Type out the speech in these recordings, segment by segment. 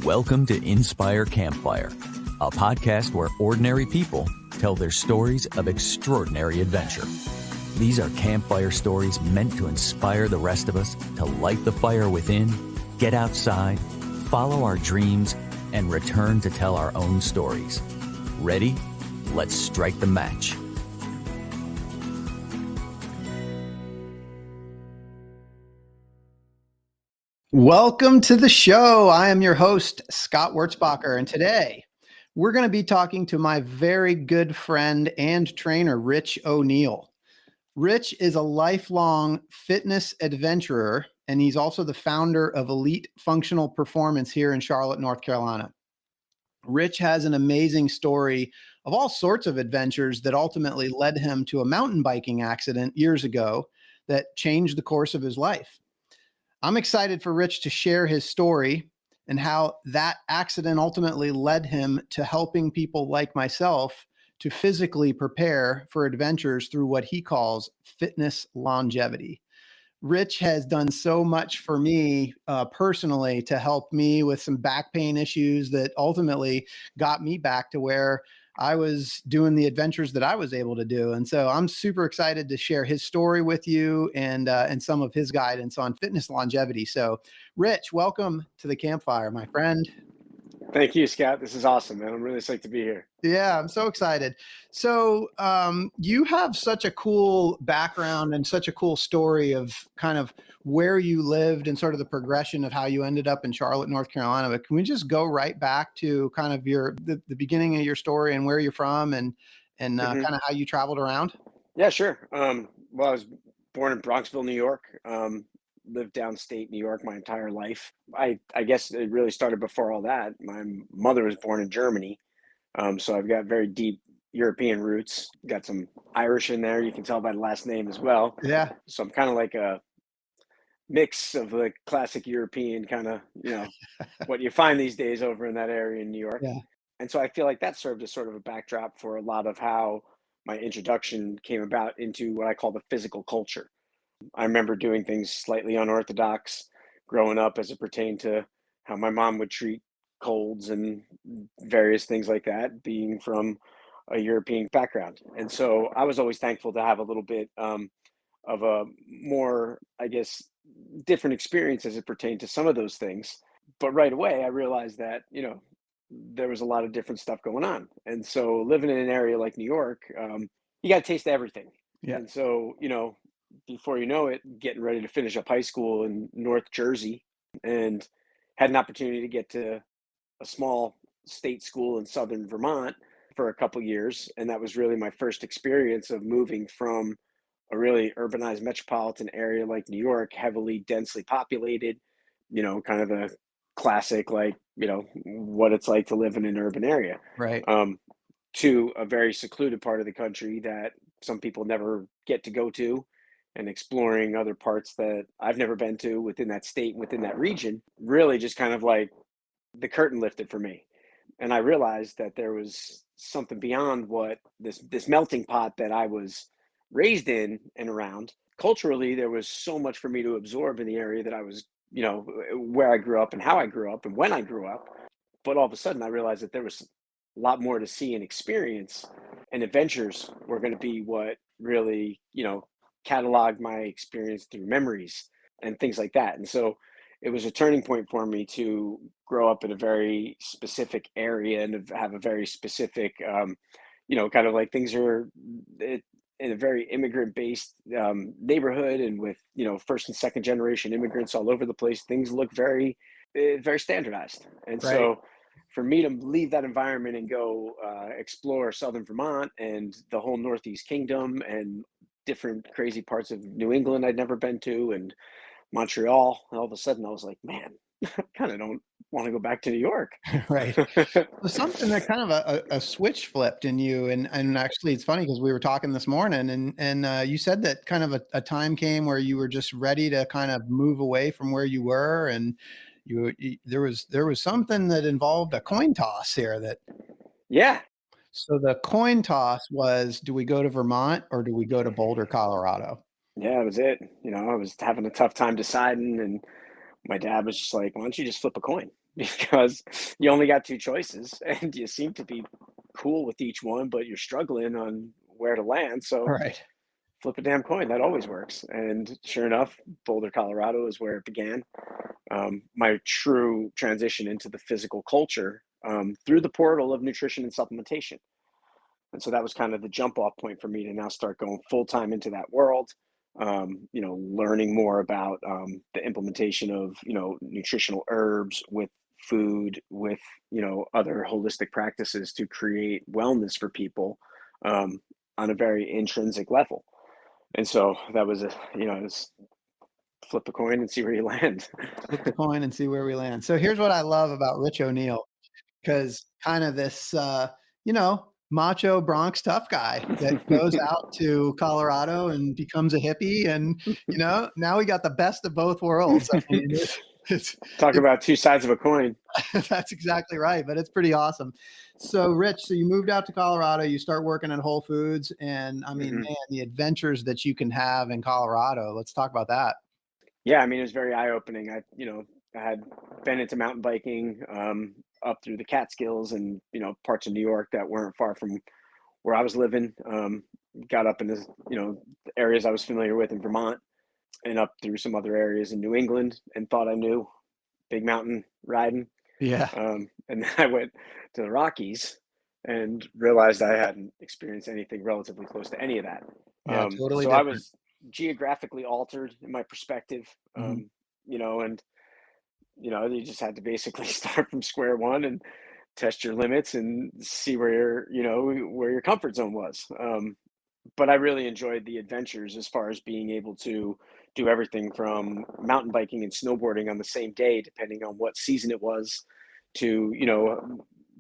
Welcome to Inspire Campfire, a podcast where ordinary people tell their stories of extraordinary adventure. These are campfire stories meant to inspire the rest of us to light the fire within, get outside, follow our dreams, and return to tell our own stories. Ready? Let's strike the match. Welcome to the show. I am your host, Scott Wurzbacher, and today we're going to be talking to my very good friend and trainer, Rich O'Neill. Rich is a lifelong fitness adventurer, and he's also the founder of Elite Functional Performance here in Charlotte, North Carolina. Rich has an amazing story of all sorts of adventures that ultimately led him to a mountain biking accident years ago that changed the course of his life. I'm excited for Rich to share his story and how that accident ultimately led him to helping people like myself to physically prepare for adventures through what he calls fitness longevity. Rich has done so much for me personally to help me with some back pain issues that ultimately got me back to where I was doing the adventures that I was able to do. And so I'm super excited to share his story with you and some of his guidance on fitness longevity. So Rich, welcome to the campfire, my friend. Thank you, Scott. This is awesome, man. I'm really psyched to be here. Yeah, I'm so excited. So you have such a cool background and such a cool story of kind of where you lived and sort of the progression of how you ended up in Charlotte, North Carolina. But can we just go right back to kind of the beginning of your story and where you're from and kind of how you traveled around? Yeah, sure. Well, I was born in Bronxville, New York. Lived downstate New York my entire life. I guess it really started before all that. My mother was born in Germany. So I've got very deep European roots, got some Irish in there. You can tell by the last name as well. Yeah. So I'm kind of like a mix of the classic European kind of, what you find these days over in that area in New York. Yeah. And so I feel like that served as sort of a backdrop for a lot of how my introduction came about into what I call the physical culture. I remember doing things slightly unorthodox growing up as it pertained to how my mom would treat colds and various things like that, being from a European background. And so I was always thankful to have a little bit of a more, I guess, different experience as it pertained to some of those things. But right away, I realized that, there was a lot of different stuff going on. And so living in an area like New York, you got to taste everything. Yeah. And so, before you know it, getting ready to finish up high school in North Jersey and had an opportunity to get to a small state school in Southern Vermont for a couple years. And that was really my first experience of moving from a really urbanized metropolitan area like New York, heavily densely populated, kind of a classic, like, what it's like to live in an urban area, Right. to a very secluded part of the country that some people never get to go to, and exploring other parts that I've never been to within that state, within that region, really just kind of like the curtain lifted for me. And I realized that there was something beyond what this melting pot that I was raised in and around. Culturally, there was so much for me to absorb in the area that I was, where I grew up and how I grew up and when I grew up. But all of a sudden, I realized that there was a lot more to see and experience, and adventures were going to be what really, cataloged my experience through memories and things like that. And so it was a turning point for me to grow up in a very specific area and have a very specific, kind of like things are in a very immigrant based neighborhood, and with, first and second generation immigrants all over the place. Things look very, very standardized. And Right. so for me to leave that environment and go explore Southern Vermont and the whole Northeast Kingdom and different crazy parts of New England I'd never been to, and Montreal, all of a sudden I was like, man, I kind of don't want to go back to New York. Right. So something that kind of a switch flipped in you. And actually it's funny because we were talking this morning and you said that kind of a time came where you were just ready to kind of move away from where you were. And there was something that involved a coin toss here that. Yeah. So the coin toss was, do we go to Vermont or do we go to Boulder, Colorado? Yeah, that was it. I was having a tough time deciding, and my dad was just like, why don't you just flip a coin? because you only got two choices and you seem to be cool with each one, but you're struggling on where to land. So Right. flip a damn coin. That always works. And sure enough, Boulder, Colorado is where it began. My true transition into the physical culture through the portal of nutrition and supplementation. And so that was kind of the jump off point for me to now start going full time into that world. Learning more about the implementation of, nutritional herbs with food, with, other holistic practices to create wellness for people on a very intrinsic level. And so that was just flip a coin and see where you land. Flip the coin and see where we land. So here's what I love about Rich O'Neill, because kind of this, macho Bronx tough guy that goes out to Colorado and becomes a hippie. And, now we got the best of both worlds. I mean, it's, Talk it's about two sides of a coin. that's exactly right. But it's pretty awesome. So Rich, so you moved out to Colorado, you start working at Whole Foods, and I mean, Mhm. man, the adventures that you can have in Colorado. Let's talk about that. Yeah, I mean, it was very eye-opening. I had been into mountain biking up through the Catskills and parts of New York that weren't far from where I was living. Got up in the areas I was familiar with in Vermont and up through some other areas in New England and thought I knew big mountain riding. Yeah. And then I went to the Rockies and realized I hadn't experienced anything relatively close to any of that. Yeah. Totally So I different. was geographically altered in my perspective, Mhm. and you just had to basically start from square one and test your limits and see where your comfort zone was. But I really enjoyed the adventures as far as being able to do everything from mountain biking and snowboarding on the same day, depending on what season it was, to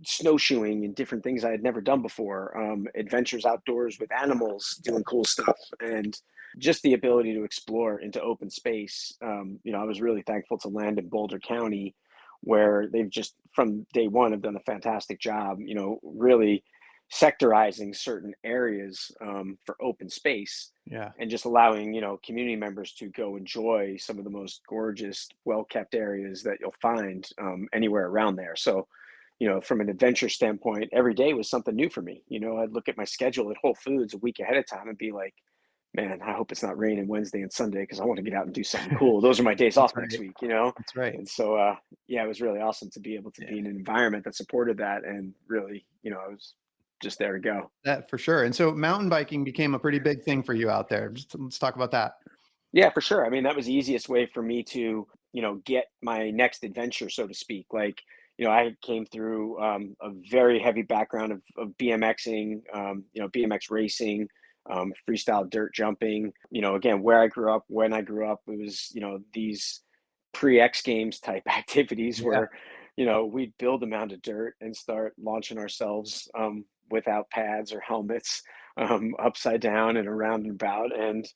snowshoeing and different things I had never done before. Adventures outdoors with animals, doing cool stuff, and just the ability to explore into open space. I was really thankful to land in Boulder County, where they've just from day one have done a fantastic job. Really sectorizing certain areas for open space Yeah. and just allowing community members to go enjoy some of the most gorgeous, well kept areas that you'll find anywhere around there. So from an adventure standpoint, every day was something new for me. I'd look at my schedule at Whole Foods a week ahead of time and be like, man, I hope it's not raining Wednesday and Sunday because I want to get out and do something cool. Those are my days That's off next right. week. That's right. And so, yeah, it was really awesome to be able to be Yeah. in an environment that supported that. And really, I was just there to go. That for sure. And so mountain biking became a pretty big thing for you out there. Let's talk about that. Yeah, for sure. I mean, that was the easiest way for me to, get my next adventure, so to speak. Like, I came through a very heavy background of BMXing, BMX racing, freestyle dirt jumping. Again, where I grew up, when I grew up, it was, these pre-X Games type activities Yeah. where, we'd build a mound of dirt and start launching ourselves without pads or helmets upside down and around and about. And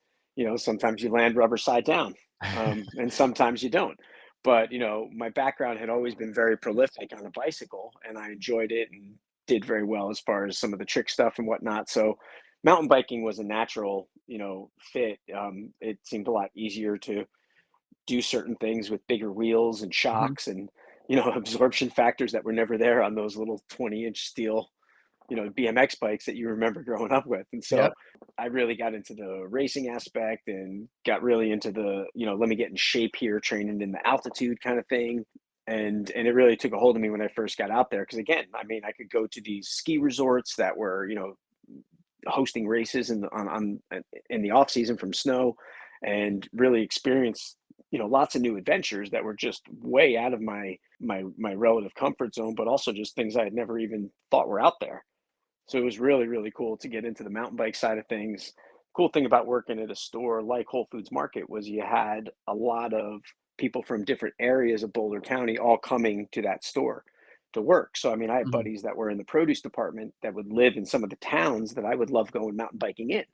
sometimes you land rubber side down, and sometimes you don't. But my background had always been very prolific on a bicycle, and I enjoyed it and did very well as far as some of the trick stuff and whatnot. So mountain biking was a natural, fit. It seemed a lot easier to do certain things with bigger wheels and Mhm. shocks and absorption factors that were never there on those little 20-inch steel BMX bikes that you remember growing up with. And Yep. so I really got into the racing aspect and got really into the, let me get in shape here, training in the altitude kind of thing. And it really took a hold of me when I first got out there. Cause again, I mean, I could go to these ski resorts that were, hosting races in the off season from snow and really experience, lots of new adventures that were just way out of my relative comfort zone, but also just things I had never even thought were out there. So it was really, really cool to get into the mountain bike side of things. Cool thing about working at a store like Whole Foods Market was you had a lot of people from different areas of Boulder County all coming to that store to work. So, I mean, I had Mhm. buddies that were in the produce department that would live in some of the towns that I would love going mountain biking in.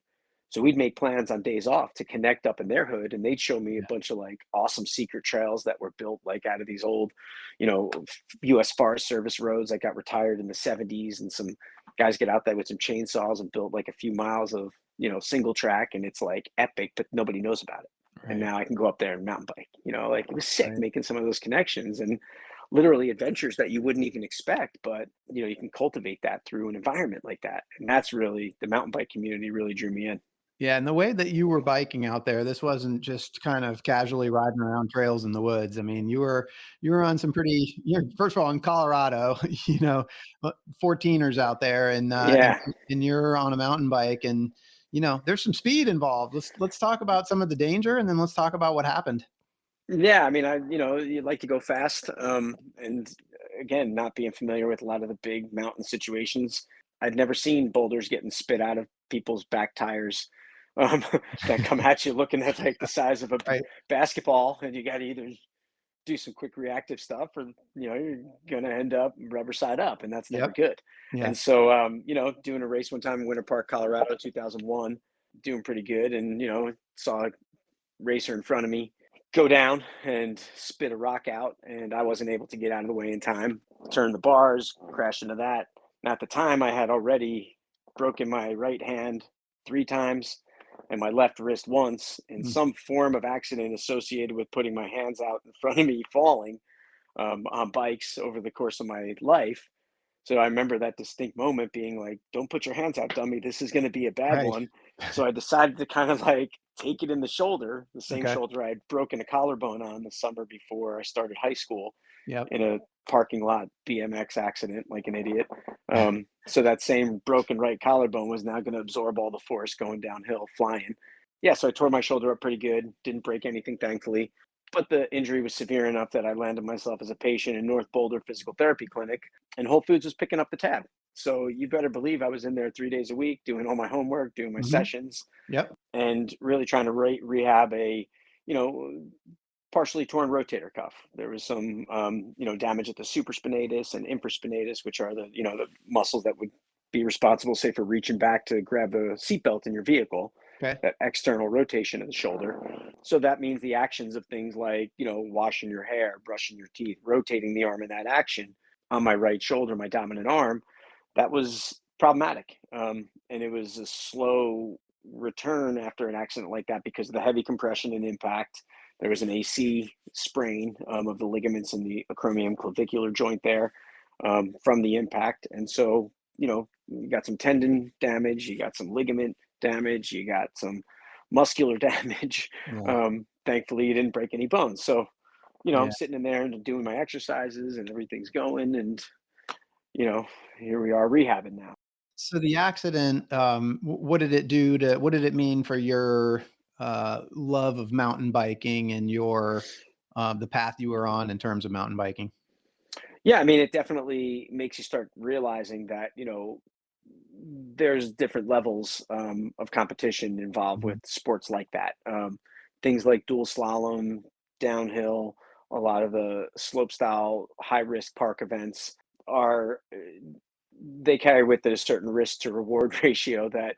So we'd make plans on days off to connect up in their hood, and they'd show me a Yeah. bunch of like awesome secret trails that were built like out of these old, U.S. Forest Service roads that got retired in the '70s, and some guys get out there with some chainsaws and build like a few miles of single track, and it's like epic, but nobody knows about it. And Right. now I can go up there and mountain bike. Like it was sick Right. making some of those connections, and literally adventures that you wouldn't even expect, but you can cultivate that through an environment like that. And that's really the mountain bike community really drew me in. Yeah, and the way that you were biking out there, this wasn't just kind of casually riding around trails in the woods. I mean, you were on some pretty you're first of all in Colorado, 14ers out there Yeah. and you're on a mountain bike and there's some speed involved. Let's talk about some of the danger and then let's talk about what happened. Yeah, I mean, you'd like to go fast, and again, not being familiar with a lot of the big mountain situations, I'd never seen boulders getting spit out of people's back tires, um, that come at you looking at like the size of a Right. basketball, and you got to either do some quick reactive stuff, or you're gonna end up rubber side up, and that's never Yep. good. Yeah. And so, doing a race one time in Winter Park, Colorado, 2001, doing pretty good, and saw a racer in front of me go down and spit a rock out, and I wasn't able to get out of the way in time. Turned the bars, crashed into that. And at the time, I had already broken my right hand 3 times and my left wrist once in Mm. some form of accident associated with putting my hands out in front of me, falling on bikes over the course of my life. So I remember that distinct moment being like, "Don't put your hands out, dummy. This is going to be a bad Right. one." So I decided to kind of like take it in the shoulder, the same Okay. shoulder I'd broken a collarbone on the summer before I started high school Yep. in a parking lot BMX accident, like an idiot. So that same broken right collarbone was now going to absorb all the force going downhill, flying. Yeah, so I tore my shoulder up pretty good. Didn't break anything, thankfully, but the injury was severe enough that I landed myself as a patient in North Boulder Physical Therapy Clinic, and Whole Foods was picking up the tab. So you better believe I was in there 3 days a week doing all my homework, doing my Mhm. sessions, Yep. and really trying to rehab a, you know, partially torn rotator cuff. There was some, damage at the supraspinatus and infraspinatus, which are the muscles that would be responsible, say, for reaching back to grab the seatbelt in your vehicle, Okay. that external rotation of the shoulder. So that means the actions of things like, washing your hair, brushing your teeth, rotating the arm in that action on my right shoulder, my dominant arm, that was problematic. And it was a slow return after an accident like that because of the heavy compression and impact. There was an AC sprain of the ligaments in the acromion clavicular joint there from the impact. And so, you got some tendon damage, you got some ligament damage, you got some muscular damage. Yeah. Thankfully, you didn't break any bones. So, I'm Yeah. sitting in there and doing my exercises and everything's going. And, you know, here we are rehabbing now. So the accident, what did it do to what did it mean for your love of mountain biking and your the path you were on in terms of mountain biking? Yeah, I mean, it definitely makes you start realizing that, there's different levels of competition involved with Mhm. sports like that. Things like dual slalom, downhill, a lot of the slope style, high risk park events are, they carry with it a certain risk to reward ratio that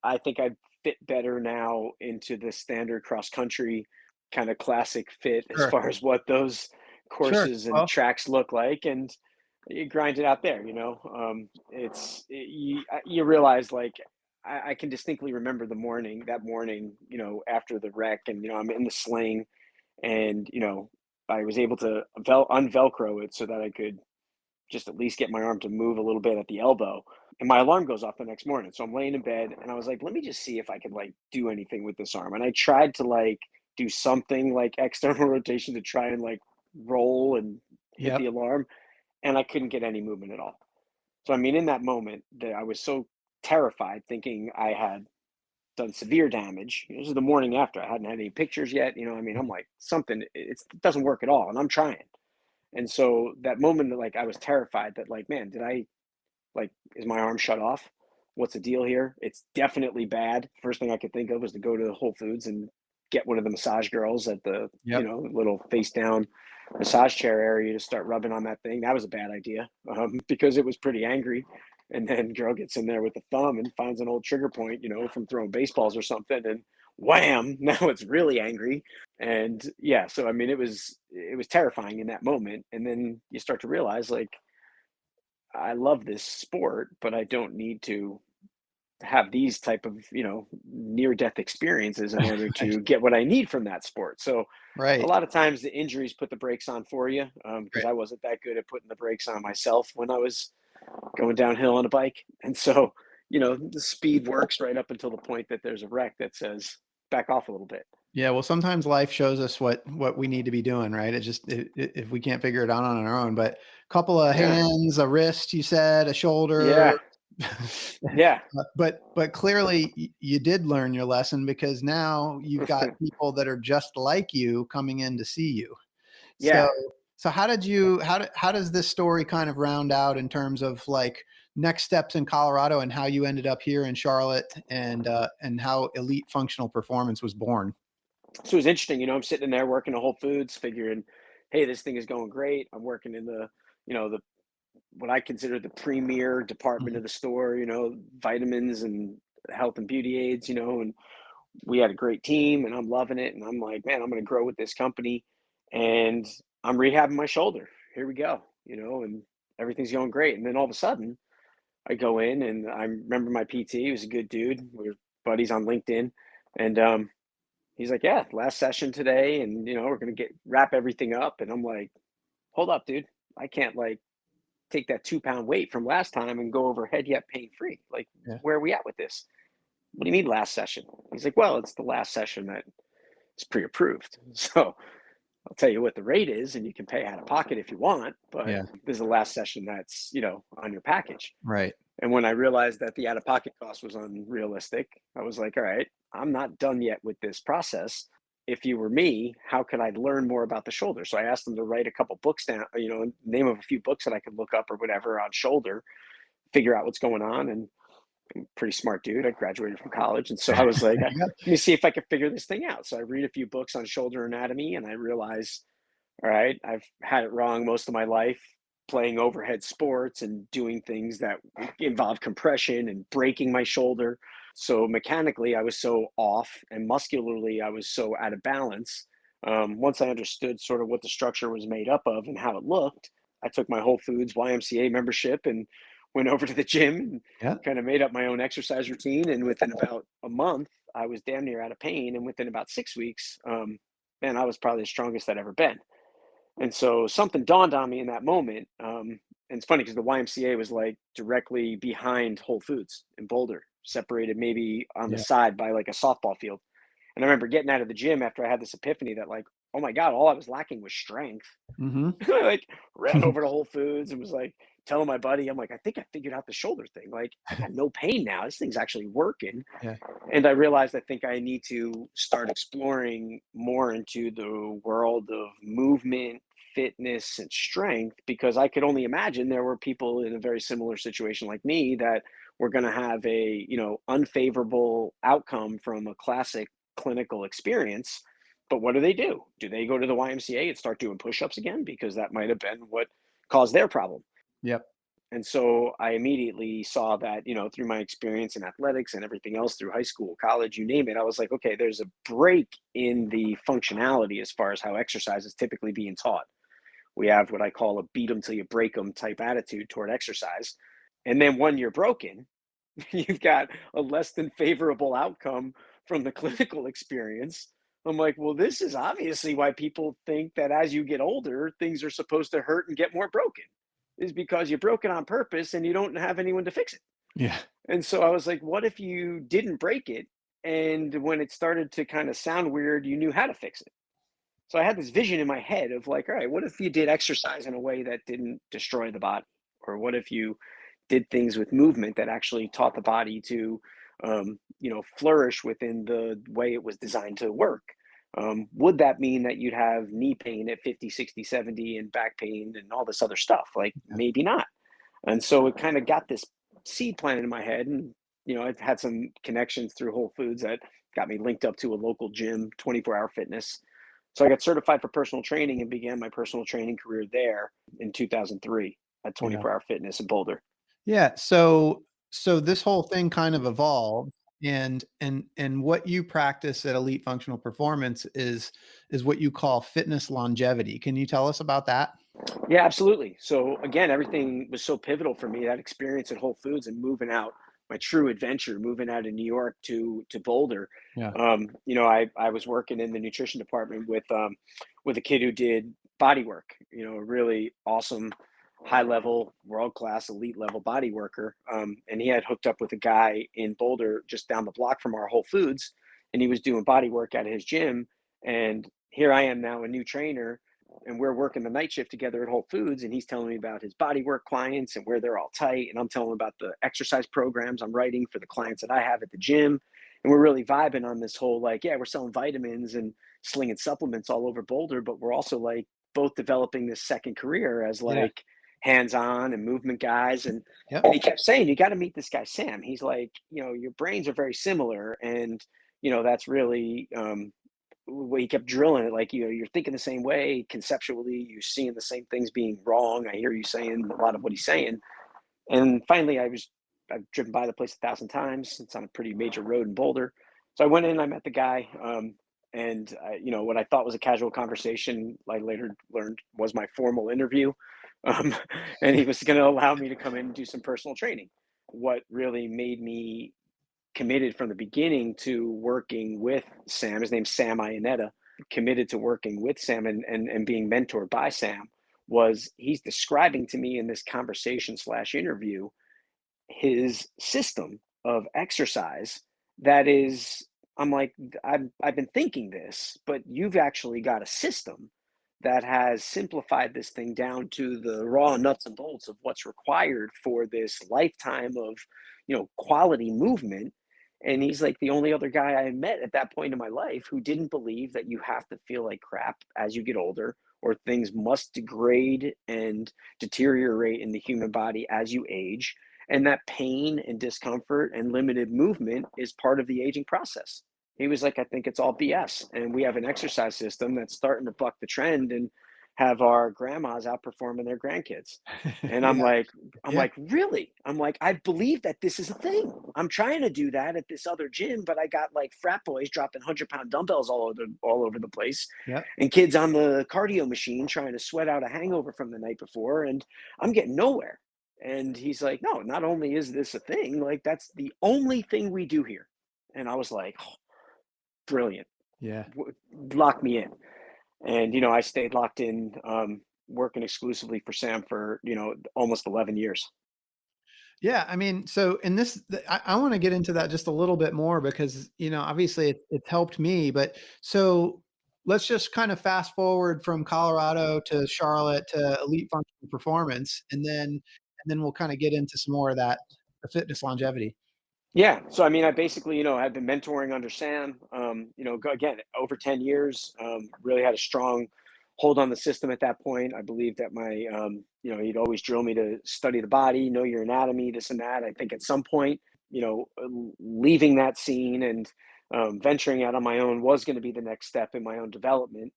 I think I fit better now into the standard cross country kind of classic fit as Sure. far as what those Sure. courses and Well, tracks look like, and you grind it out there. You realize like I can distinctly remember that morning, after the wreck, and I'm in the sling, and I was able to unvelcro it so that I could just at least get my arm to move a little bit at the elbow. And my alarm goes off the next morning. So I'm laying in bed and I was like, let me just see if I could like do anything with this arm. And I tried to like do something like external rotation to try and like roll and hit the yep. alarm. And I couldn't get any movement at all. So I mean, in that moment that I was so terrified thinking I had done severe damage. This is the morning after. I hadn't had any pictures yet. I'm like, something, it doesn't work at all. And I'm trying. And so that moment that like I was terrified that like, man, did I like, is my arm shut off? What's the deal here? It's definitely bad. First thing I could think of was to go to Whole Foods and get one of the massage girls at the, Yep. little face down massage chair area to start rubbing on that thing. That was a bad idea because it was pretty angry. And then girl gets in there with the thumb and finds an old trigger point, from throwing baseballs or something. And wham, now it's really angry. And yeah, so I mean, it was terrifying in that moment. And then you start to realize like, I love this sport, but I don't need to have these type of, near death experiences in order to get what I need from that sport. So a Right. lot of times the injuries put the brakes on for you, because Right. I wasn't that good at putting the brakes on myself when I was going downhill on a bike. And so, the speed works right up until the point that there's a wreck that says back off a little bit. Yeah, well, sometimes life shows us what we need to be doing, right? It just if we can't figure it out on our own, but a couple of Yeah. hands, a wrist, you said, a shoulder. Yeah. Yeah. But clearly you did learn your lesson because now you've got people that are just like you coming in to see you. So Yeah. so how does this story kind of round out in terms of like next steps in Colorado and how you ended up here in Charlotte and how Elite Functional Performance was born? So it was interesting, I'm sitting in there working at Whole Foods, figuring, hey, this thing is going great. I'm working in the what I consider the premier department Mhm. of the store, vitamins and health and beauty aids, and we had a great team and I'm loving it. And I'm like, man, I'm going to grow with this company. And I'm rehabbing my shoulder. Here we go, and everything's going great. And then all of a sudden, I go in and I remember my PT. He was a good dude. We were buddies on LinkedIn. And he's like, yeah, last session today. And, we're going to wrap everything up. And I'm like, hold up, dude. I can't like take that 2 pound weight from last time and go over head yet pain free. Like, Yeah. where are we at with this? What do you mean last session? He's like, well, it's the last session that is pre-approved. So I'll tell you what the rate is, and you can pay out of pocket if you want, but Yeah. this is the last session that's, on your package. Right. And when I realized that the out of pocket cost was unrealistic, I was like, all right, I'm not done yet with this process. If you were me, how could I learn more about the shoulder? So I asked them to write a couple books down, name of a few books that I could look up or whatever on shoulder, figure out what's going on. And I'm a pretty smart dude. I graduated from college. And so I was like, There let you go. me see if I can figure this thing out. So I read a few books on shoulder anatomy and I realized, all right, I've had it wrong most of my life, playing overhead sports and doing things that involve compression and breaking my shoulder. So mechanically, I was so off, and muscularly, I was so out of balance. Once I understood sort of what the structure was made up of and how it looked, I took my Whole Foods YMCA membership and went over to the gym and Yeah. kind of made up my own exercise routine. And within about a month, I was damn near out of pain. And within about 6 weeks, man, I was probably the strongest I'd ever been. And so something dawned on me in that moment. And it's funny because the YMCA was like directly behind Whole Foods in Boulder, separated maybe on the Yeah. side by like a softball field. And I remember getting out of the gym after I had this epiphany that, like, oh my God, all I was lacking was strength. Mhm. I like ran over to Whole Foods and was like telling my buddy, I'm like, I think I figured out the shoulder thing. Like, I got no pain now. This thing's actually working. Yeah. And I realized I think I need to start exploring more into the world of movement, fitness, and strength, because I could only imagine there were people in a very similar situation like me that were going to have a, unfavorable outcome from a classic clinical experience. But what do? Do they go to the YMCA and start doing push-ups again? Because that might have been what caused their problem. Yep. And so I immediately saw that, through my experience in athletics and everything else through high school, college, you name it, I was like, okay, there's a break in the functionality as far as how exercise is typically being taught. We have what I call a beat them till you break them type attitude toward exercise. And then when you're broken, you've got a less than favorable outcome from the clinical experience. I'm like, well, this is obviously why people think that as you get older, things are supposed to hurt and get more broken, is because you broke it on purpose and you don't have anyone to fix it. Yeah. And so I was like, what if you didn't break it? And when it started to kind of sound weird, you knew how to fix it. So I had this vision in my head of like, all right, what if you did exercise in a way that didn't destroy the body? Or what if you did things with movement that actually taught the body to, flourish within the way it was designed to work? Would that mean that you'd have knee pain at 50, 60, 70 and back pain and all this other stuff? Like, Yeah. maybe not. And so it kind of got this seed planted in my head. And, I've had some connections through Whole Foods that got me linked up to a local gym, 24-hour fitness. So I got certified for personal training and began my personal training career there in 2003 at Yeah. 24-hour fitness in Boulder. Yeah. So this whole thing kind of evolved and what you practice at Elite Functional Performance is what you call fitness longevity. Can you tell us about that? Yeah, absolutely. So again, everything was so pivotal for me, that experience at Whole Foods and moving out my true adventure moving out of New York to Boulder. Yeah. I was working in the nutrition department with a kid who did body work, a really awesome, high level, world class, elite level body worker. And he had hooked up with a guy in Boulder just down the block from our Whole Foods, and he was doing body work at his gym. And here I am now, a new trainer, and we're working the night shift together at Whole Foods, and he's telling me about his body work clients and where they're all tight, and I'm telling him about the exercise programs I'm writing for the clients that I have at the gym. And we're really vibing on this whole, like, yeah, we're selling vitamins and slinging supplements all over Boulder, but we're also like both developing this second career as Yeah. like hands-on and movement guys. And Yep. and he kept saying, you got to meet this guy Sam. He's like, your brains are very similar, and that's really what he kept drilling it. Like, you're thinking the same way conceptually, you're seeing the same things being wrong. I hear you saying a lot of what he's saying. And finally, I've driven by the place 1,000 times. It's on a pretty major road in Boulder. So I went in, I met the guy, and what I thought was a casual conversation, I later learned was my formal interview. Um, and he was going to allow me to come in and do some personal training. What really made me committed from the beginning to working with Sam, his name's Sam Ionetta, committed to working with Sam and being mentored by Sam, was he's describing to me in this conversation slash interview his system of exercise that is, I'm like, I've been thinking this, but you've actually got a system that has simplified this thing down to the raw nuts and bolts of what's required for this lifetime of, quality movement. And he's like the only other guy I met at that point in my life who didn't believe that you have to feel like crap as you get older, or things must degrade and deteriorate in the human body as you age, and that pain and discomfort and limited movement is part of the aging process. He was like, I think it's all BS. And we have an exercise system that's starting to buck the trend and have our grandmas outperforming their grandkids. And I'm Yeah. like, I'm Yeah. like, really? I'm like, I believe that this is a thing. I'm trying to do that at this other gym, but I got like frat boys dropping 100-pound dumbbells all over the place, Yeah. and kids on the cardio machine trying to sweat out a hangover from the night before, and I'm getting nowhere. And he's like, no, not only is this a thing, like that's the only thing we do here. And I was like, oh, brilliant. Yeah. Lock me in. And, I stayed locked in, working exclusively for Sam for, almost 11 years. Yeah, I mean, so in this, I want to get into that just a little bit more because, obviously it's helped me, but so let's just kind of fast forward from Colorado to Charlotte to Elite Functional Performance, and then we'll kind of get into some more of that, the fitness longevity. Yeah. So, I mean, I basically, I've been mentoring under Sam, again, over 10 years, really had a strong hold on the system at that point. I believe that he'd always drill me to study the body, know your anatomy, this and that. I think at some point, leaving that scene and venturing out on my own was going to be the next step in my own development,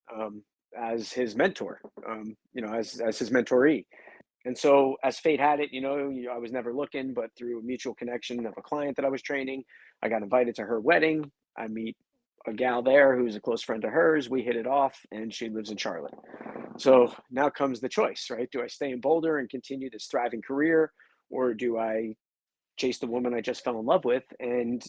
as his mentor, as his mentoree. And so, as fate had it, I was never looking, but through a mutual connection of a client that I was training, I got invited to her wedding. I meet a gal there who's a close friend of hers. We hit it off, and she lives in Charlotte. So now comes the choice, right? Do I stay in Boulder and continue this thriving career, or do I chase the woman I just fell in love with and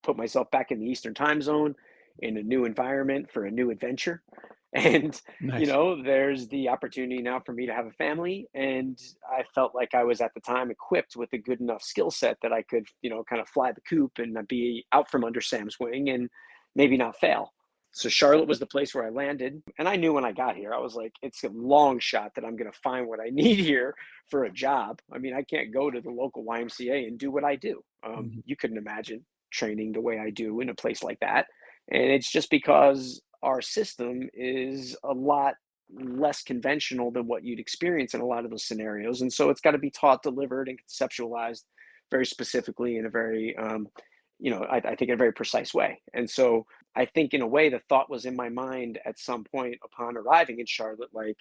put myself back in the Eastern time zone in a new environment for a new adventure? And, Nice. there's the opportunity now for me to have a family. And I felt like I was at the time equipped with a good enough skill set that I could, kind of fly the coop and be out from under Sam's wing and maybe not fail. So Charlotte was the place where I landed. And I knew when I got here, I was like, it's a long shot that I'm going to find what I need here for a job. I mean, I can't go to the local YMCA and do what I do. Mhm. You couldn't imagine training the way I do in a place like that. And it's just because our system is a lot less conventional than what you'd experience in a lot of those scenarios. And so it's got to be taught, delivered, and conceptualized very specifically in a very, I think in a very precise way. And so I think in a way, the thought was in my mind at some point upon arriving in Charlotte, like,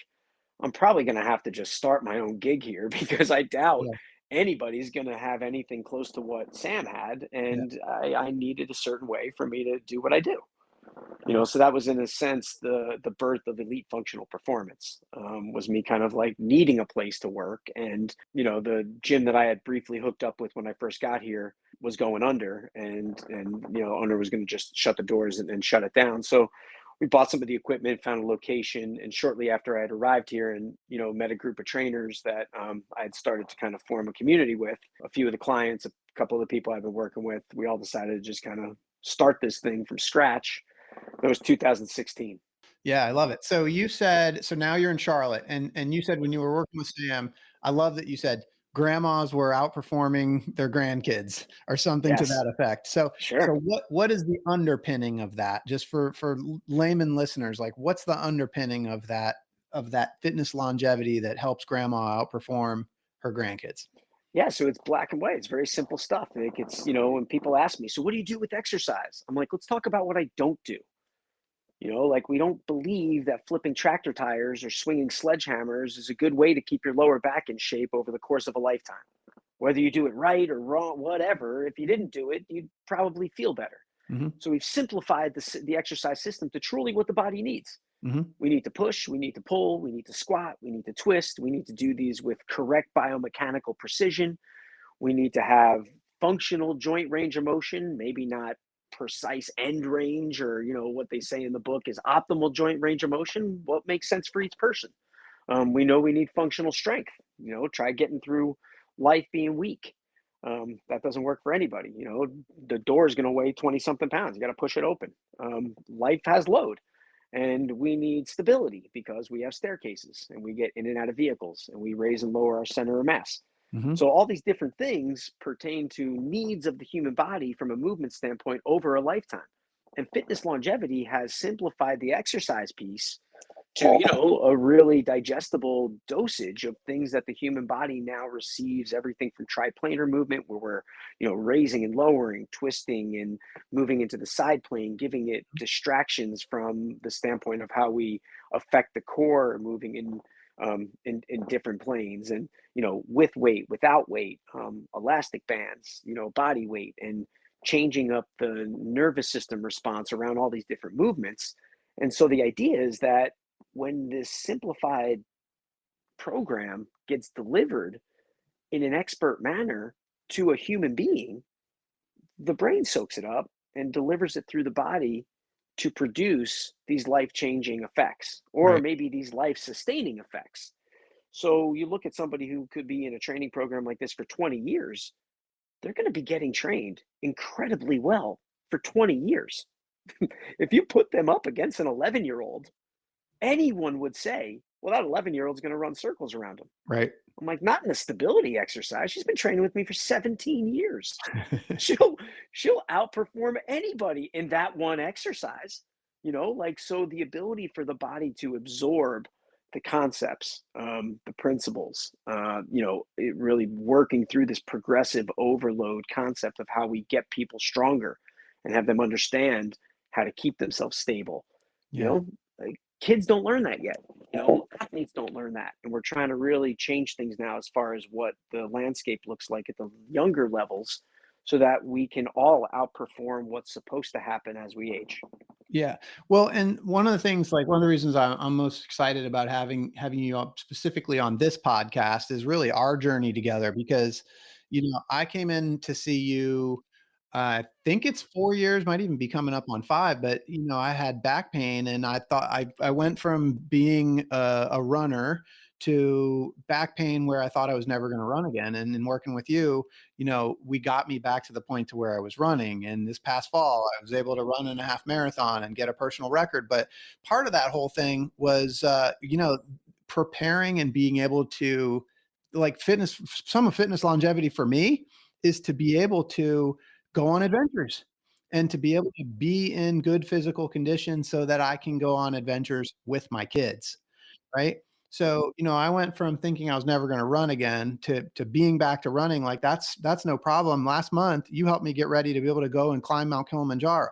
I'm probably going to have to just start my own gig here because I doubt Yeah. anybody's going to have anything close to what Sam had. Yeah. And I needed a certain way for me to do what I do. Yeah. So that was in a sense the birth of elite functional performance, was me kind of like needing a place to work. And the gym that I had briefly hooked up with when I first got here was going under, and owner was going to just shut the doors and shut it down. So we bought some of the equipment, found a location, and shortly after I had arrived here and met a group of trainers that I had started to kind of form a community with, a few of the clients, a couple of the people I've been working with, we all decided to just kind of start this thing from scratch. That was 2016. Yeah, I love it. So you said, so now you're in Charlotte, and you said when you were working with Sam, I love that you said grandmas were outperforming their grandkids or something to Yes, that effect. So sure. what is the underpinning of that? Just for layman listeners, like what's the underpinning of that fitness longevity that helps grandma outperform her grandkids? Yeah, so it's black and white. It's very simple stuff. Like when people ask me, so what do you do with exercise? I'm like, let's talk about what I don't do. Like we don't believe that flipping tractor tires or swinging sledgehammers is a good way to keep your lower back in shape over the course of a lifetime. Whether you do it right or wrong, whatever, if you didn't do it, you'd probably feel better. Hmm. So we've simplified the exercise system to truly what the body needs. Hmm. We need to push, we need to pull, we need to squat, we need to twist, we need to do these with correct biomechanical precision. We need to have functional joint range of motion, maybe not precise end range, or what they say in the book is optimal joint range of motion, what makes sense for each person. We know we need functional strength. Try getting through life being weak. That doesn't work for anybody. The door is going to weigh 20 something pounds. You got to push it open. Life has load, and we need stability because we have staircases and we get in and out of vehicles and we raise and lower our center of mass. Hmm. So all these different things pertain to needs of the human body from a movement standpoint over a lifetime. And fitness longevity has simplified the exercise piece to, a really digestible dosage of things that the human body now receives, everything from triplanar movement where we're, raising and lowering, twisting and moving into the side plane, giving it distractions from the standpoint of how we affect the core, moving in different planes, and with weight, without weight, elastic bands, body weight, and changing up the nervous system response around all these different movements. And so the idea is that when this simplified program gets delivered in an expert manner to a human being, the brain soaks it up and delivers it through the body to produce these life changing effects, or Right. maybe these life sustaining effects. So you look at somebody who could be in a training program like this for 20 years, they're going to be getting trained incredibly well for 20 years. If you put them up against an 11-year-old, anyone would say, well, that 11-year-old's going to run circles around him. Right. I'm like, not in a stability exercise. She's been training with me for 17 years. She'll outperform anybody in that one exercise. So the ability for the body to absorb the concepts, the principles, it really working through this progressive overload concept of how we get people stronger and have them understand how to keep themselves stable. you Yeah. know like kids don't learn that yet. Athletes don't learn that, and we're trying to really change things now as far as what the landscape looks like at the younger levels, so that we can all outperform what's supposed to happen as we age. Yeah. Well, and one of the things, like one of the reasons I'm most excited about having you up specifically on this podcast is really our journey together because, I came in to see you. I think it's 4 years, might even be coming up on five. But I had back pain, and I thought I went from being a runner to back pain where I thought I was never going to run again. And in working with you, we got me back to the point to where I was running. And this past fall, I was able to run in a half marathon and get a personal record. But part of that whole thing was, preparing and being able to like fitness, some of fitness longevity for me is to be able to go on adventures and to be able to be in good physical condition so that I can go on adventures with my kids. Right? So, I went from thinking I was never gonna run again to being back to running, like, that's no problem. Last month, you helped me get ready to be able to go and climb Mount Kilimanjaro,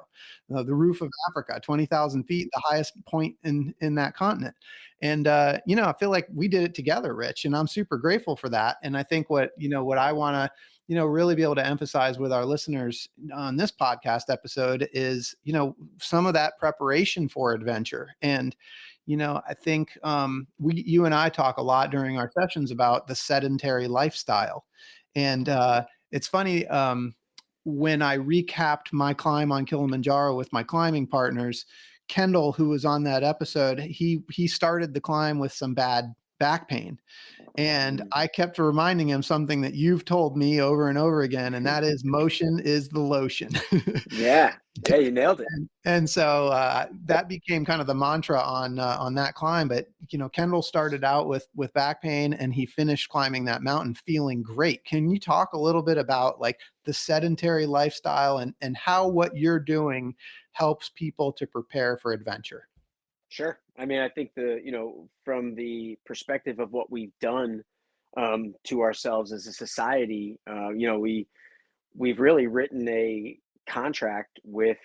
the roof of Africa, 20,000 feet, the highest point in that continent. And, I feel like we did it together, Rich, and I'm super grateful for that. And I think what I wanna, really be able to emphasize with our listeners on this podcast episode is, some of that preparation for adventure. And I think you and I talk a lot during our sessions about the sedentary lifestyle. And it's funny. when I recapped my climb on Kilimanjaro with my climbing partners, Kendall, who was on that episode, he started the climb with some bad back pain. And Mm. I kept reminding him something that you've told me over and over again, and that is motion is the lotion. Yeah. Yeah, you nailed it. And so that became kind of the mantra on that climb. But Kendall started out with back pain, and he finished climbing that mountain feeling great. Can you talk a little bit about like the sedentary lifestyle and how what you're doing helps people to prepare for adventure? Sure. I mean, I think from the perspective of what we've done to ourselves as a society, we've really written a contract with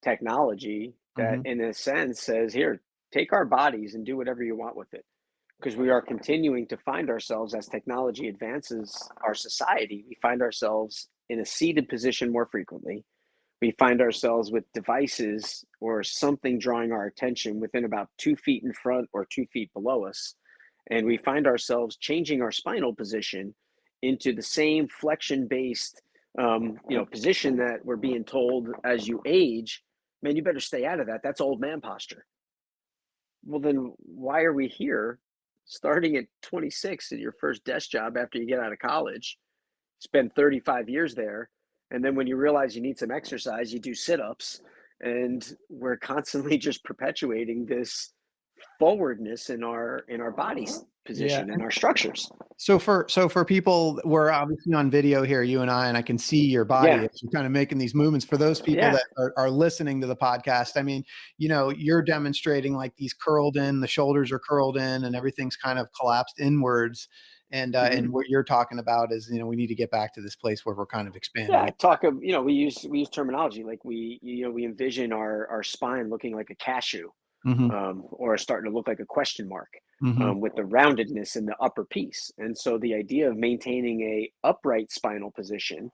technology that, Hmm. in a sense, says, "Here, take our bodies and do whatever you want with it." Because we are continuing to find ourselves as technology advances our society. We find ourselves in a seated position more frequently. We find ourselves with devices or something drawing our attention within about 2 feet in front or 2 feet below us. And we find ourselves changing our spinal position into the same flexion based position that we're being told as you age, man, you better stay out of that. That's old man posture. Well, then why are we here starting at 26 at your first desk job after you get out of college? Spend 35 years there, and then when you realize you need some exercise, you do sit-ups, and we're constantly just perpetuating this forwardness in our body's Yeah. position and our structures. So for people, we're obviously on video here, you and I can see your body Yeah, as you're kind of making these movements. For those people yeah. that are listening to the podcast, I mean, you're demonstrating like these curled in, the shoulders are curled in, and everything's kind of collapsed inwards. And Mhm. what you're talking about is, we need to get back to this place where we're kind of Yeah, expanding I it. talk of we use terminology like we envision our spine looking like a cashew, Hmm. or starting to look like a question mark, Hmm. with the roundedness in the upper piece. And so the idea of maintaining a upright spinal position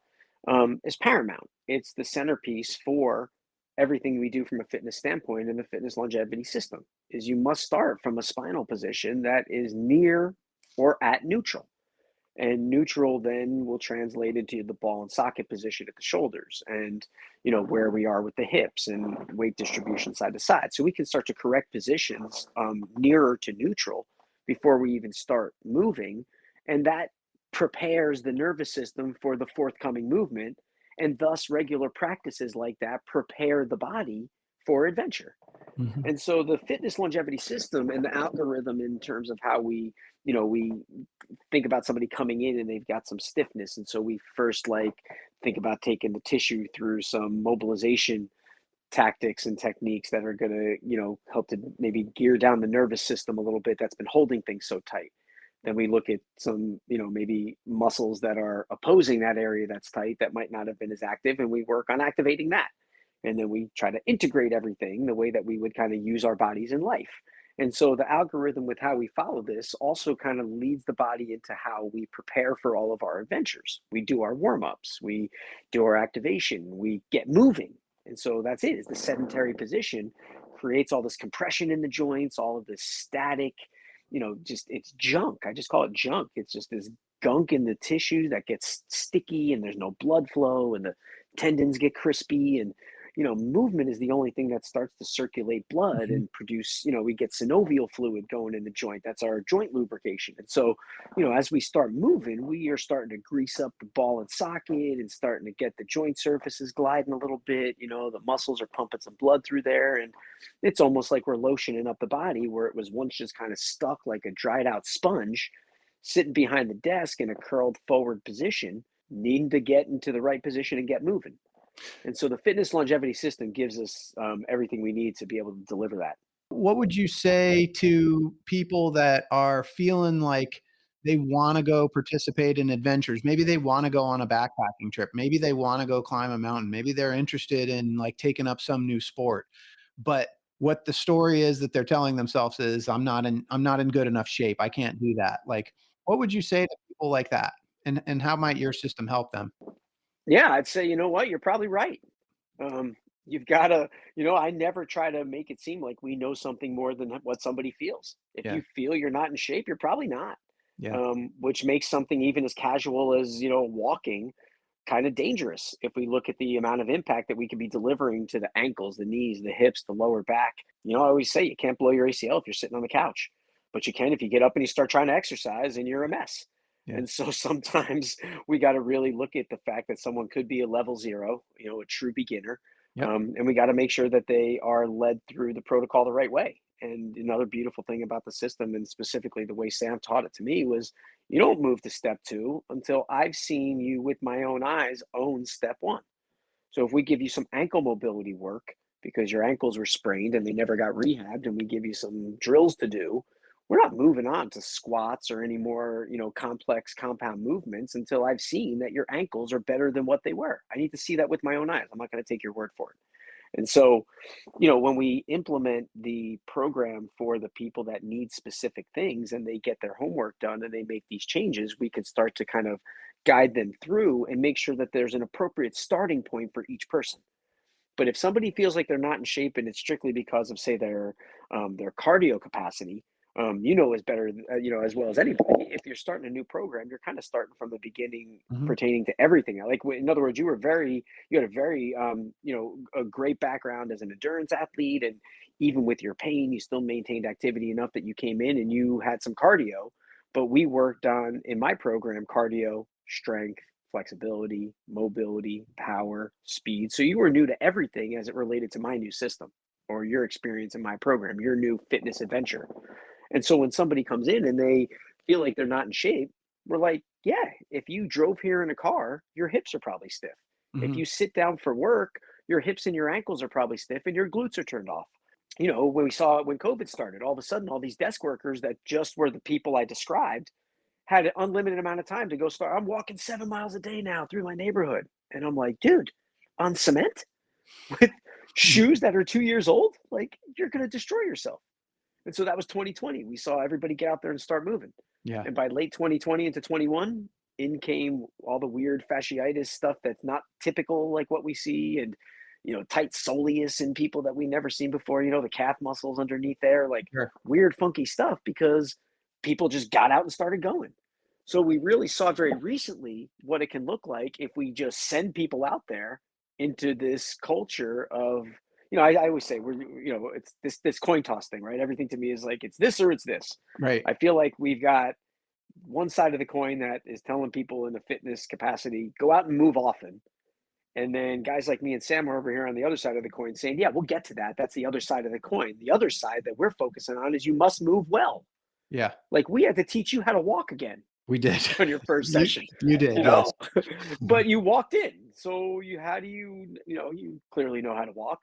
is paramount. It's the centerpiece for everything we do from a fitness standpoint in the fitness longevity system. Is you must start from a spinal position that is near or at neutral, and neutral then will translate into the ball and socket position at the shoulders, and where we are with the hips and weight distribution side to side, so we can start to correct positions nearer to neutral before we even start moving, and that prepares the nervous system for the forthcoming movement, and thus regular practices like that prepare the body for adventure. Hmm. And so the fitness longevity system and the algorithm in terms of how we think about somebody coming in and they've got some stiffness. And so we first like think about taking the tissue through some mobilization tactics and techniques that are going to, help to maybe gear down the nervous system a little bit that's been holding things so tight. Then we look at some, maybe muscles that are opposing that area that's tight that might not have been as active, and we work on activating that. And then we try to integrate everything the way that we would kind of use our bodies in life. And so the algorithm with how we follow this also kind of leads the body into how we prepare for all of our adventures. We do our warm ups, we do our activation, we get moving. And so that's it, is the sedentary position creates all this compression in the joints, all of this static, just it's junk. I just call it junk. It's just this gunk in the tissue that gets sticky and there's no blood flow and the tendons get crispy, and movement is the only thing that starts to circulate blood Hmm. and produce, we get synovial fluid going in the joint. That's our joint lubrication. And so, as we start moving, we are starting to grease up the ball and socket and starting to get the joint surfaces gliding a little bit. The muscles are pumping some blood through there. And it's almost like we're lotioning up the body where it was once just kind of stuck like a dried out sponge, sitting behind the desk in a curled forward position, needing to get into the right position and get moving. And so the fitness longevity system gives us everything we need to be able to deliver that. What would you say to people that are feeling like they want to go participate in adventures? Maybe they want to go on a backpacking trip. Maybe they want to go climb a mountain. Maybe they're interested in like taking up some new sport. But what the story is that they're telling themselves is I'm not in good enough shape. I can't do that. Like what would you say to people like that? And how might your system help them? Yeah, I'd say, you know what, you're probably right. Um, you've got to, I never try to make it seem like we know something more than what somebody feels. If Yeah. you feel you're not in shape, you're probably not. Yeah. Which makes something even as casual as, walking kind of dangerous if we look at the amount of impact that we could be delivering to the ankles, the knees, the hips, the lower back. I always say you can't blow your ACL if you're sitting on the couch, but you can if you get up and you start trying to exercise and you're a mess. Yeah. And so sometimes we got to really look at the fact that someone could be a level zero, a true beginner. Yep. And we got to make sure that they are led through the protocol the right way. And another beautiful thing about the system, and specifically the way Sam taught it to me, was you don't move to step two until I've seen you with my own eyes own step one. So if we give you some ankle mobility work because your ankles were sprained and they never got rehabbed, and we give you some drills to do, we're not moving on to squats or any more, complex compound movements until I've seen that your ankles are better than what they were. I need to see that with my own eyes. I'm not going to take your word for it. And so, when we implement the program for the people that need specific things and they get their homework done and they make these changes, we can start to kind of guide them through and make sure that there's an appropriate starting point for each person. But if somebody feels like they're not in shape and it's strictly because of, say, their cardio capacity, as better, as well as anybody. If you're starting a new program, you're kind of starting from the beginning, Mhm. pertaining to everything. Like, in other words, you had a very, a great background as an endurance athlete, and even with your pain, you still maintained activity enough that you came in and you had some cardio. But we worked on, in my program, cardio, strength, flexibility, mobility, power, speed. So you were new to everything as it related to my new system or your experience in my program, your new fitness adventure. And so when somebody comes in and they feel like they're not in shape, we're like, yeah, if you drove here in a car, your hips are probably stiff. If Mhm. you sit down for work, your hips and your ankles are probably stiff and your glutes are turned off. When COVID started, all of a sudden, all these desk workers that just were the people I described had an unlimited amount of time to go start. I'm walking 7 miles a day now through my neighborhood. And I'm like, dude, on cement with shoes that are 2 years old? Like, you're going to destroy yourself. And so that was 2020. We saw everybody get out there and start moving. Yeah. And by late 2020 into 21, in came all the weird fasciitis stuff that's not typical, like what we see, and tight soleus in people that we never seen before. The calf muscles underneath there, like Sure. weird, funky stuff because people just got out and started going. So we really saw very recently what it can look like if we just send people out there into this culture of, I always say it's this coin toss thing, right? Everything to me is like it's this or it's this. Right. I feel like we've got one side of the coin that is telling people in the fitness capacity, go out and move often. And then guys like me and Sam are over here on the other side of the coin saying, yeah, we'll get to that. That's the other side of the coin. The other side that we're focusing on is you must move well. Yeah. Like, we had to teach you how to walk again We did. on your first You session, you did, yes. but you walked in. So you clearly know how to walk,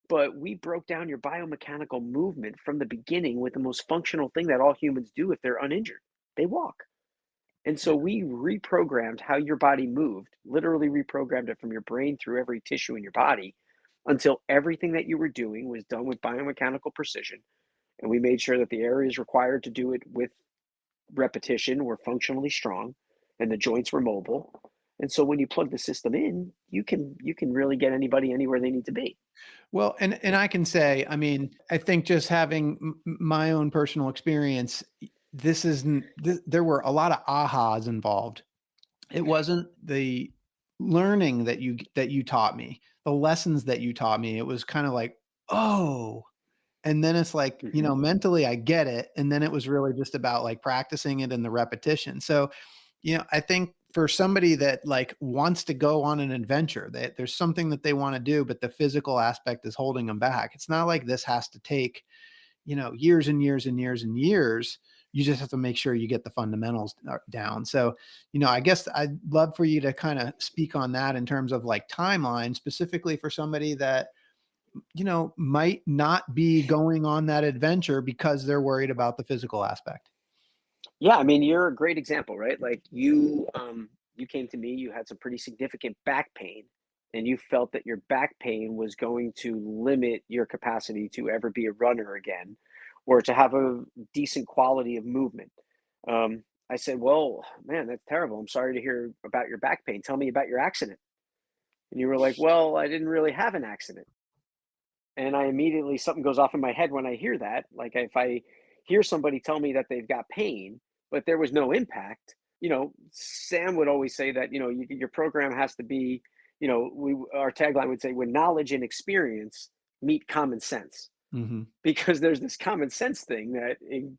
but we broke down your biomechanical movement from the beginning with the most functional thing that all humans do if they're uninjured. They walk. And Yeah. so we reprogrammed how your body moved, literally reprogrammed it from your brain through every tissue in your body until everything that you were doing was done with biomechanical precision. And we made sure that the areas required to do it with repetition were functionally strong and the joints were mobile. And so when you plug the system in, you can really get anybody anywhere they need to be. Well, and I can say, I mean, I think just having my own personal experience, this isn't there were a lot of ahas involved. It wasn't the learning that you taught me, the lessons that you taught me. It was kind of like, oh, and then it's like, Hmm. mentally I get it. And then it was really just about like practicing it and the repetition. So, I think for somebody that like wants to go on an adventure, that there's something that they want to do, but the physical aspect is holding them back. It's not like this has to take, years and years and years and years. You just have to make sure you get the fundamentals down. So, I guess I'd love for you to kind of speak on that in terms of like timeline, specifically for somebody that, might not be going on that adventure because they're worried about the physical aspect. Yeah, I mean, you're a great example, right? Like, you came to me, you had some pretty significant back pain, and you felt that your back pain was going to limit your capacity to ever be a runner again, or to have a decent quality of movement. I said, well, man, that's terrible. I'm sorry to hear about your back pain. Tell me about your accident. And you were like, well, I didn't really have an accident. And I immediately, something goes off in my head when I hear that. Like, if I hear somebody tell me that they've got pain, but there was no impact, Sam would always say that, your program has to be, our tagline would say, when knowledge and experience meet common sense, Hmm. because there's this common sense thing that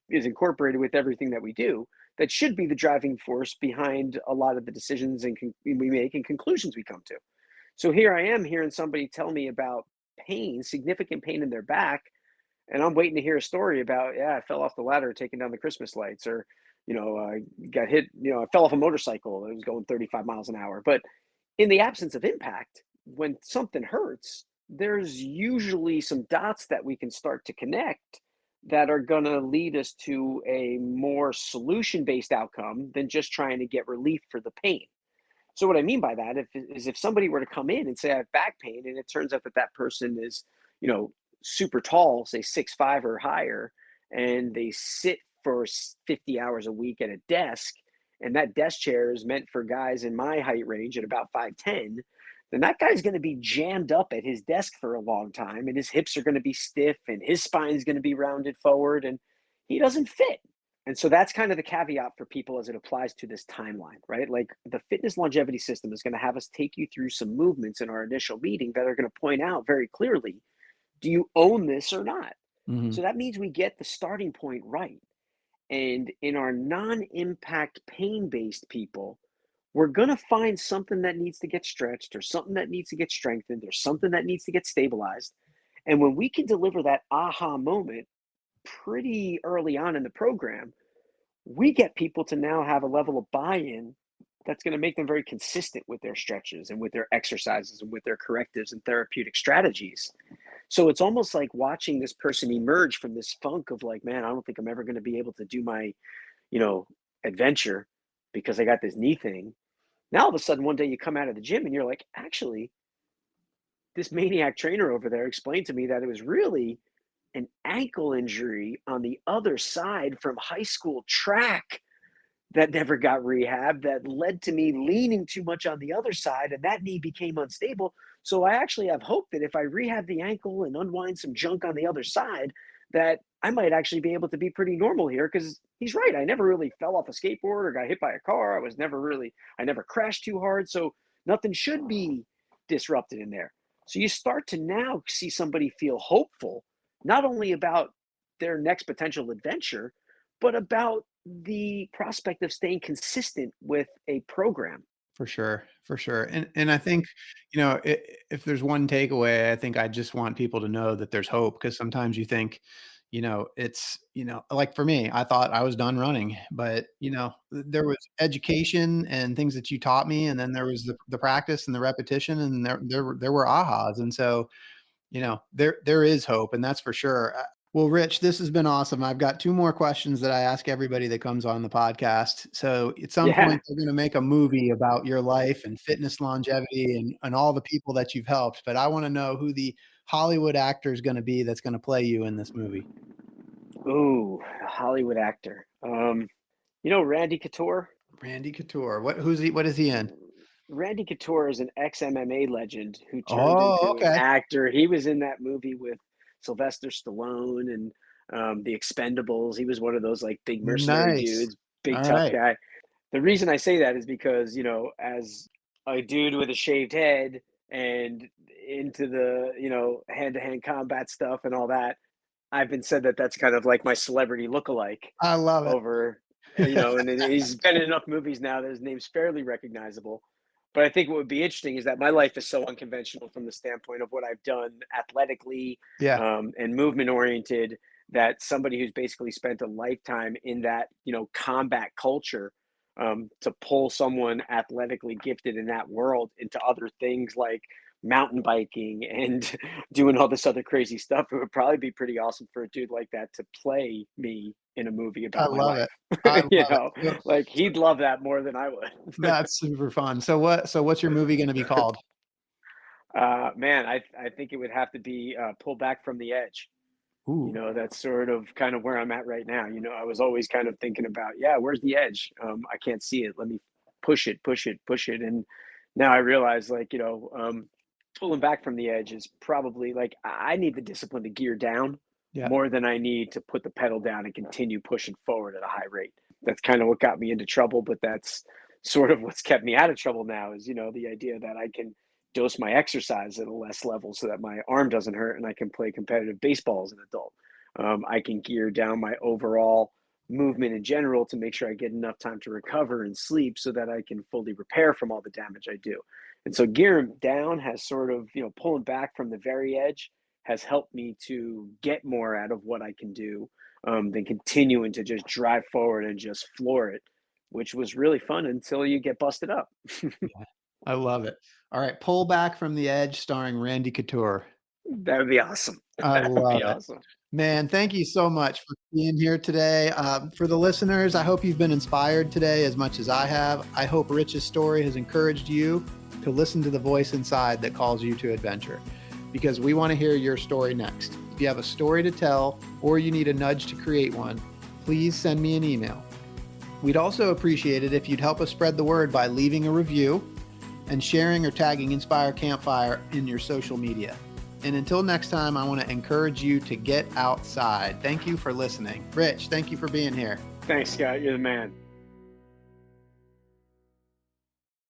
is incorporated with everything that we do that should be the driving force behind a lot of the decisions we make and conclusions we come to. So here I am hearing somebody tell me about pain, significant pain in their back, and I'm waiting to hear a story about, yeah, I fell off the ladder taking down the Christmas lights, or, I got hit, I fell off a motorcycle. It was going 35 miles an hour. But in the absence of impact, when something hurts, there's usually some dots that we can start to connect that are going to lead us to a more solution based outcome than just trying to get relief for the pain. So what I mean by that is if somebody were to come in and say I have back pain, and it turns out that that person is, you know, super tall, say 6'5" or higher, and they sit for 50 hours a week at a desk, and that desk chair is meant for guys in my height range at about 5'10", then that guy's going to be jammed up at his desk for a long time, and his hips are going to be stiff, and his spine is going to be rounded forward, and he doesn't fit. And so that's kind of the caveat for people as it applies to this timeline, right? Like the fitness longevity system is going to have us take you through some movements in our initial meeting that are going to point out very clearly, do you own this or not? Hmm. So that means we get the starting point right. And in our non impact pain based people, we're going to find something that needs to get stretched, or something that needs to get strengthened, or something that needs to get stabilized. And when we can deliver that aha moment pretty early on in the program, we get people to now have a level of buy-in that's going to make them very consistent with their stretches and with their exercises and with their correctives and therapeutic strategies. So it's almost like watching this person emerge from this funk of like, man, I don't think I'm ever going to be able to do my, you know, adventure because I got this knee thing. Now all of a sudden one day you come out of the gym and you're like, actually, this maniac trainer over there explained to me that it was really an ankle injury on the other side from high school track that never got rehab, that led to me leaning too much on the other side, and that knee became unstable. So I actually have hope that if I rehab the ankle and unwind some junk on the other side, that I might actually be able to be pretty normal here, because he's right. I never really fell off a skateboard or got hit by a car. I never crashed too hard. So nothing should be disrupted in there. So you start to now see somebody feel hopeful, not only about their next potential adventure, but about the prospect of staying consistent with a program. For sure, for sure. And I think, if there's one takeaway, I think I just want people to know that there's hope, because sometimes you think, it's, like for me, I thought I was done running, but there was education and things that you taught me, and then there was the practice and the repetition, and there were ahas. And so, there is hope, and that's for sure. Well, Rich, this has been awesome. I've got two more questions that I ask everybody that comes on the podcast. So at some Yeah. point, they're going to make a movie about your life and fitness longevity and all the people that you've helped. But I want to know who the Hollywood actor is going to be that's going to play you in this movie. Ooh, a Hollywood actor. Randy Couture. Randy Couture. Who's he? What is he in? Randy Couture is an ex MMA legend who turned Oh, into an okay. actor. He was in that movie with Sylvester Stallone and The Expendables. He was one of those like big mercenary Nice. dudes, big All tough right. guy. The reason I say that is because, as a dude with a shaved head and into the, hand-to-hand combat stuff and all that, I've been said that that's kind of like my celebrity lookalike I love it. over, and he's been in enough movies now that his name's fairly recognizable. But I think what would be interesting is that my life is so unconventional from the standpoint of what I've done athletically, Yeah. and movement oriented, that somebody who's basically spent a lifetime in that, combat culture, to pull someone athletically gifted in that world into other things like mountain biking and doing all this other crazy stuff, it would probably be pretty awesome for a dude like that to play me in a movie I about my love life. it. I you love it. know, like he'd love that more than I would. That's super fun. So what's your movie going to be called? Man, I think it would have to be Pull Back from the Edge. Ooh. That's sort of kind of where I'm at right now. I was always kind of thinking about, yeah, where's the edge? I can't see it. Let me push it, push it, push it. And now I realize, like, pulling back from the edge is probably like I need the discipline to gear down Yeah. more than I need to put the pedal down and continue pushing forward at a high rate. That's kind of what got me into trouble, but that's sort of what's kept me out of trouble now is, the idea that I can dose my exercise at a less level so that my arm doesn't hurt and I can play competitive baseball as an adult. I can gear down my overall movement in general to make sure I get enough time to recover and sleep so that I can fully repair from all the damage I do. And so gearing down has sort of, pulling back from the very edge has helped me to get more out of what I can do than continuing to just drive forward and just floor it, which was really fun until you get busted up. Yeah, I love it. All right, Pull Back from the Edge starring Randy Couture. That would be awesome. I That would love be it. awesome. Man, thank you so much for being here today. For the listeners, I hope you've been inspired today as much as I have. I hope Rich's story has encouraged you to listen to the voice inside that calls you to adventure, because we want to hear your story next. If you have a story to tell or you need a nudge to create one, please send me an email. We'd also appreciate it if you'd help us spread the word by leaving a review and sharing or tagging Inspire Campfire in your social media. And until next time, I want to encourage you to get outside. Thank you for listening. Rich, thank you for being here. Thanks, Scott. You're the man.